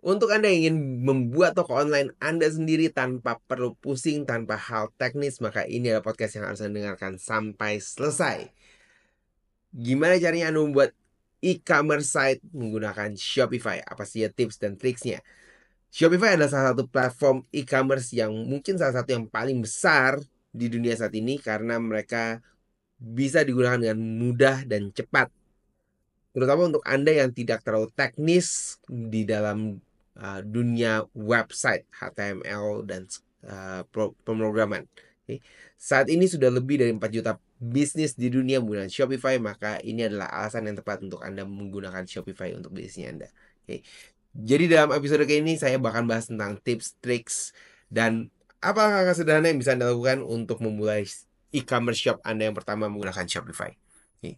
Untuk Anda yang ingin membuat toko online Anda sendiri tanpa perlu pusing, tanpa hal teknis, maka ini adalah podcast yang harus Anda dengarkan sampai selesai. Gimana caranya Anda membuat e-commerce site menggunakan Shopify? Apa saja tips dan triksnya? Shopify adalah salah satu platform e-commerce yang mungkin salah satu yang paling besar di dunia saat ini karena mereka bisa digunakan dengan mudah dan cepat. Terutama untuk Anda yang tidak terlalu teknis di dalam dunia website, HTML, dan pemrograman. Oke. Saat ini sudah lebih dari 4 juta bisnis di dunia menggunakan Shopify, maka ini adalah alasan yang tepat untuk Anda menggunakan Shopify untuk bisnisnya Anda. Oke. Jadi dalam episode kali ini saya bahkan bahas tentang tips, triks, dan apa langkah sederhana yang bisa Anda lakukan untuk memulai e-commerce shop Anda yang pertama menggunakan Shopify. Oke.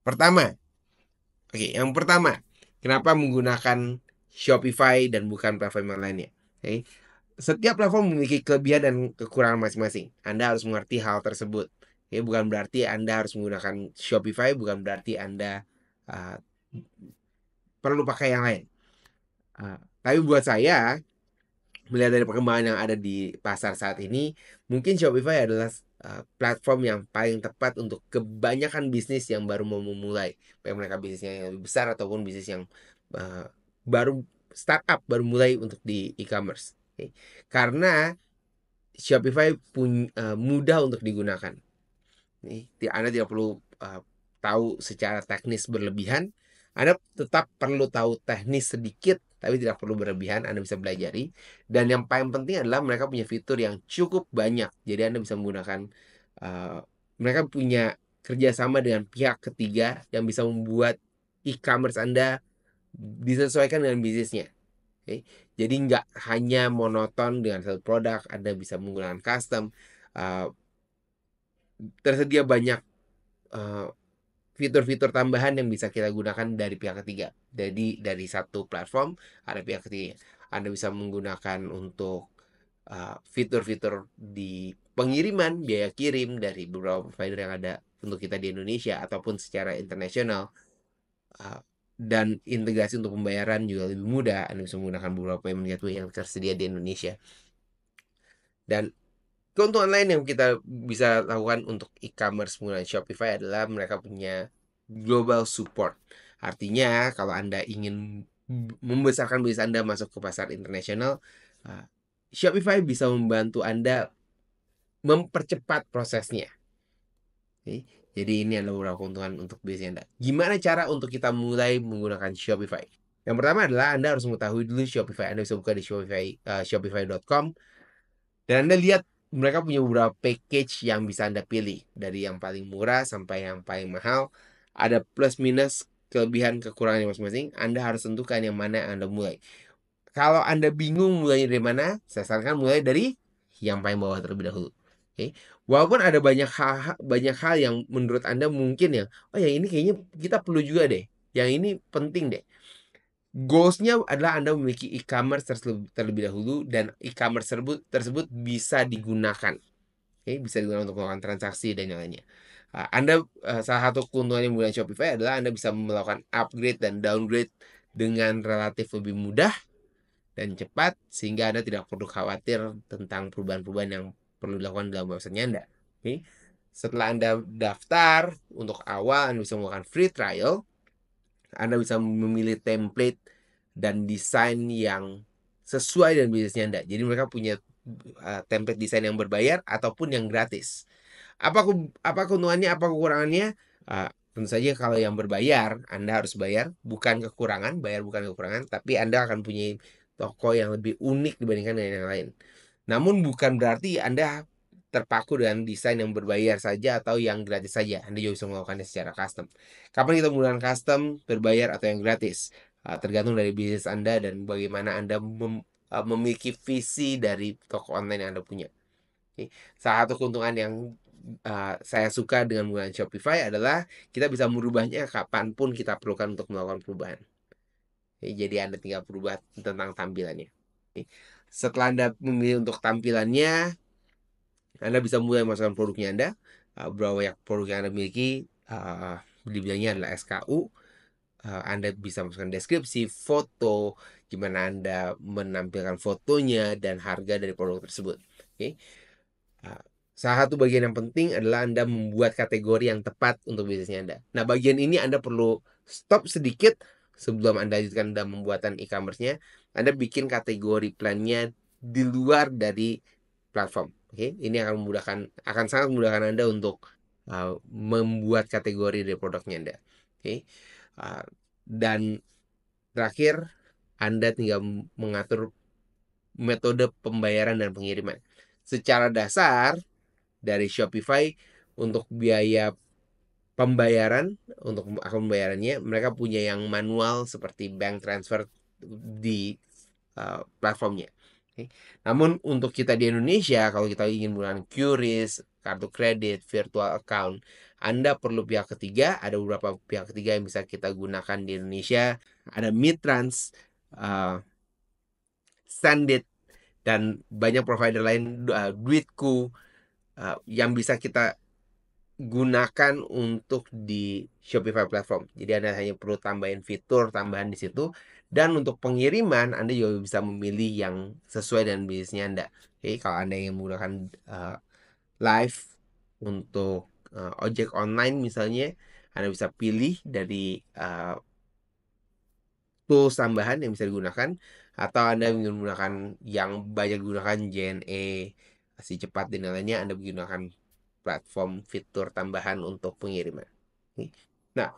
Pertama, yang pertama, kenapa menggunakan Shopify dan bukan platform yang lainnya? Oke. Setiap platform memiliki kelebihan dan kekurangan masing-masing. Anda harus mengerti hal tersebut. Oke, bukan berarti Anda harus menggunakan Shopify, bukan berarti Anda uh, perlu pakai yang lain. Tapi buat saya, melihat dari perkembangan yang ada di pasar saat ini, mungkin Shopify adalah platform yang paling tepat untuk kebanyakan bisnis yang baru mau memulai. Baik mereka bisnisnya yang lebih besar ataupun bisnis yang uh, baru startup, baru mulai untuk di e-commerce. Oke. Karena Shopify mudah untuk digunakan. Anda tidak perlu tahu secara teknis berlebihan. Anda tetap perlu tahu teknis sedikit, tapi tidak perlu berlebihan. Anda bisa belajari. Dan yang paling penting adalah mereka punya fitur yang cukup banyak. Jadi Anda bisa menggunakan, uh, mereka punya kerjasama dengan pihak ketiga yang bisa membuat e-commerce Anda disesuaikan dengan bisnisnya. Oke. Jadi nggak hanya monoton dengan satu produk, Anda bisa menggunakan custom. Uh, Tersedia banyak uh, fitur-fitur tambahan yang bisa kita gunakan dari pihak ketiga. Jadi dari satu platform ada pihak ketiga. Anda bisa menggunakan untuk fitur-fitur di pengiriman, biaya kirim dari beberapa provider yang ada untuk kita di Indonesia ataupun secara internasional. Uh, dan integrasi untuk pembayaran juga lebih mudah. Anda bisa menggunakan beberapa payment gateway yang tersedia di Indonesia. Dan keuntungan lain yang kita bisa lakukan untuk e-commerce menggunakan Shopify adalah mereka punya global support. Artinya kalau Anda ingin membesarkan bisnis Anda masuk ke pasar internasional, uh, Shopify bisa membantu Anda mempercepat prosesnya. Oke. Jadi ini adalah beberapa keuntungan untuk bisnis Anda. Gimana cara untuk kita mulai menggunakan Shopify? Yang pertama adalah Anda harus mengetahui dulu Shopify. Anda bisa buka di shopify.com. Dan Anda lihat mereka punya beberapa package yang bisa Anda pilih. Dari yang paling murah sampai yang paling mahal. Ada plus minus kelebihan kekurangan masing-masing. Anda harus tentukan yang mana yang Anda mulai. Kalau Anda bingung mulai dari mana, saya sarankan mulai dari yang paling bawah terlebih dahulu. Oke. Walaupun ada banyak hal yang menurut Anda mungkin ya, oh yang ini kayaknya kita perlu juga deh. Yang ini penting deh. Goalsnya adalah Anda memiliki e-commerce terlebih dahulu dan e-commerce tersebut bisa digunakan. Oke, bisa digunakan untuk melakukan transaksi dan yang lainnya. Salah satu keuntungan yang menggunakan Shopify adalah Anda bisa melakukan upgrade dan downgrade dengan relatif lebih mudah dan cepat sehingga Anda tidak perlu khawatir tentang perubahan-perubahan yang perlu dilakukan dalam website Anda. Oke. Setelah Anda daftar untuk awal, Anda bisa melakukan free trial. Anda bisa memilih template dan desain yang sesuai dengan bisnisnya Anda. Jadi mereka punya template desain yang berbayar ataupun yang gratis. Apa keuntungannya, apa kekurangannya? Tentu saja kalau yang berbayar, Anda harus bayar, bukan kekurangan, bayar bukan kekurangan, tapi Anda akan punya toko yang lebih unik dibandingkan dengan yang lain. Namun bukan berarti Anda terpaku dengan desain yang berbayar saja atau yang gratis saja. Anda juga bisa melakukannya secara custom. Kapan kita menggunakan custom, berbayar atau yang gratis? Tergantung dari bisnis Anda dan bagaimana Anda memiliki visi dari toko online yang Anda punya. Oke. Salah satu keuntungan yang saya suka dengan menggunakan Shopify adalah kita bisa merubahnya kapanpun kita perlukan untuk melakukan perubahan. Oke, jadi Anda tinggal berubah tentang tampilannya. Oke. Setelah Anda memilih untuk tampilannya, Anda bisa mulai memasukkan produknya Anda. Berapa banyak produk yang Anda miliki, dibilangnya adalah SKU. Anda bisa masukkan deskripsi, foto, gimana Anda menampilkan fotonya, dan harga dari produk tersebut. Oke. Nah, salah satu bagian yang penting adalah Anda membuat kategori yang tepat untuk bisnisnya Anda. Nah, bagian ini Anda perlu stop sedikit sebelum Anda lanjutkan dalam pembuatan e-commerce-nya. Anda bikin kategori plannya di luar dari platform. Oke, ini akan sangat memudahkan Anda untuk membuat kategori dari produknya Anda. Oke. Uh, dan terakhir, Anda tinggal mengatur metode pembayaran dan pengiriman. Secara dasar, dari Shopify untuk biaya pembayaran, untuk akun pembayarannya, mereka punya yang manual seperti bank transfer di platformnya. Oke. Namun untuk kita di Indonesia, kalau kita ingin menggunakan QRIS, kartu kredit, virtual account, Anda perlu pihak ketiga. Ada beberapa pihak ketiga yang bisa kita gunakan di Indonesia. Ada Mitrans, uh, Sendit, dan banyak provider lain, Duitku, yang bisa kita gunakan untuk di Shopify platform. Jadi Anda hanya perlu tambahin fitur tambahan di situ. Dan untuk pengiriman, Anda juga bisa memilih yang sesuai dengan bisnisnya Anda. Oke, kalau Anda ingin menggunakan live untuk ojek online misalnya, Anda bisa pilih dari tools tambahan yang bisa digunakan, atau Anda ingin menggunakan yang banyak digunakan JNE, si cepat dan lainnya, Anda menggunakan platform fitur tambahan untuk pengiriman. Nah,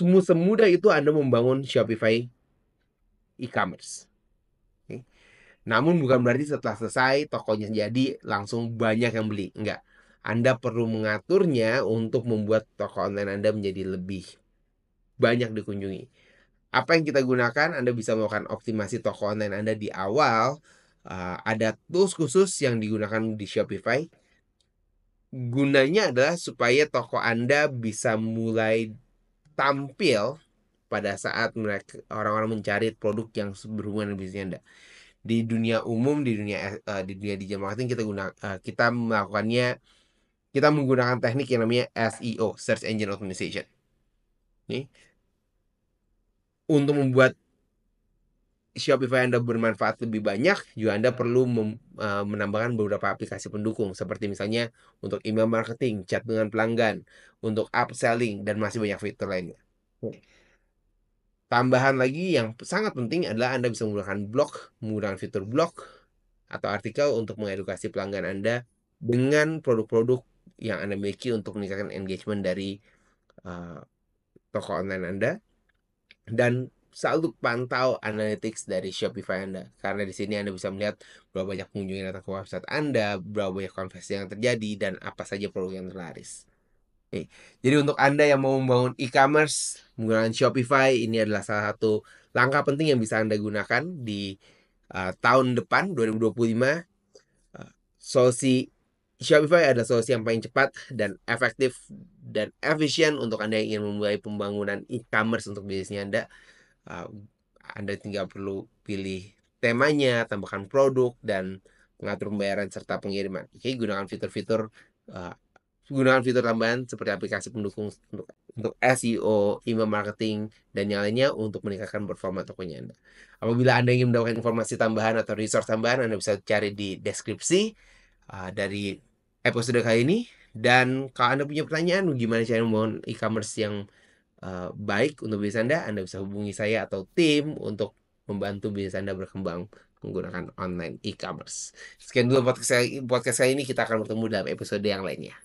semudah itu Anda membangun Shopify e-commerce. Namun bukan berarti setelah selesai tokonya jadi langsung banyak yang beli. Enggak. Anda perlu mengaturnya untuk membuat toko online Anda menjadi lebih banyak dikunjungi. Apa yang kita gunakan? Anda bisa melakukan optimasi toko online Anda di awal. Ada tools khusus yang digunakan di Shopify. Gunanya adalah supaya toko Anda bisa mulai tampil pada saat orang-orang mencari produk yang berhubungan dengan bisnis Anda. Di dunia umum, di dunia digital marketing, kita menggunakan teknik yang namanya SEO, Search Engine Optimization. Nih, untuk membuat Shopify Anda bermanfaat lebih banyak, juga Anda perlu menambahkan beberapa aplikasi pendukung, seperti misalnya untuk email marketing, chat dengan pelanggan, untuk upselling, dan masih banyak fitur lainnya. Tambahan lagi yang sangat penting adalah Anda bisa menggunakan fitur blog atau artikel untuk mengedukasi pelanggan Anda dengan produk-produk yang Anda miliki untuk meningkatkan engagement dari uh, toko online Anda. Dan selalu pantau analytics dari Shopify Anda, karena di sini Anda bisa melihat berapa banyak pengunjung yang datang ke website Anda, berapa banyak konversi yang terjadi, dan apa saja produk yang terlaris. Oke. Jadi untuk Anda yang mau membangun e-commerce menggunakan Shopify, ini adalah salah satu langkah penting yang bisa Anda gunakan di tahun depan 2025. Solusi Shopify adalah solusi yang paling cepat dan efektif dan efisien untuk Anda yang ingin memulai pembangunan e-commerce untuk bisnisnya Anda. Uh, Anda tinggal perlu pilih temanya, tambahkan produk, dan mengatur pembayaran serta pengiriman. Oke, uh, gunakan fitur tambahan seperti aplikasi pendukung untuk SEO, email marketing, dan yang lainnya untuk meningkatkan performa tokonya Anda. Apabila Anda ingin mendapatkan informasi tambahan atau resource tambahan, Anda bisa cari di deskripsi dari episode kali ini. Dan kalau Anda punya pertanyaan gimana cara membangun e-commerce yang baik untuk bisnis Anda bisa hubungi saya atau tim untuk membantu bisnis Anda berkembang menggunakan online e-commerce. Sekian dulu podcast kali ini, kita akan bertemu dalam episode yang lainnya.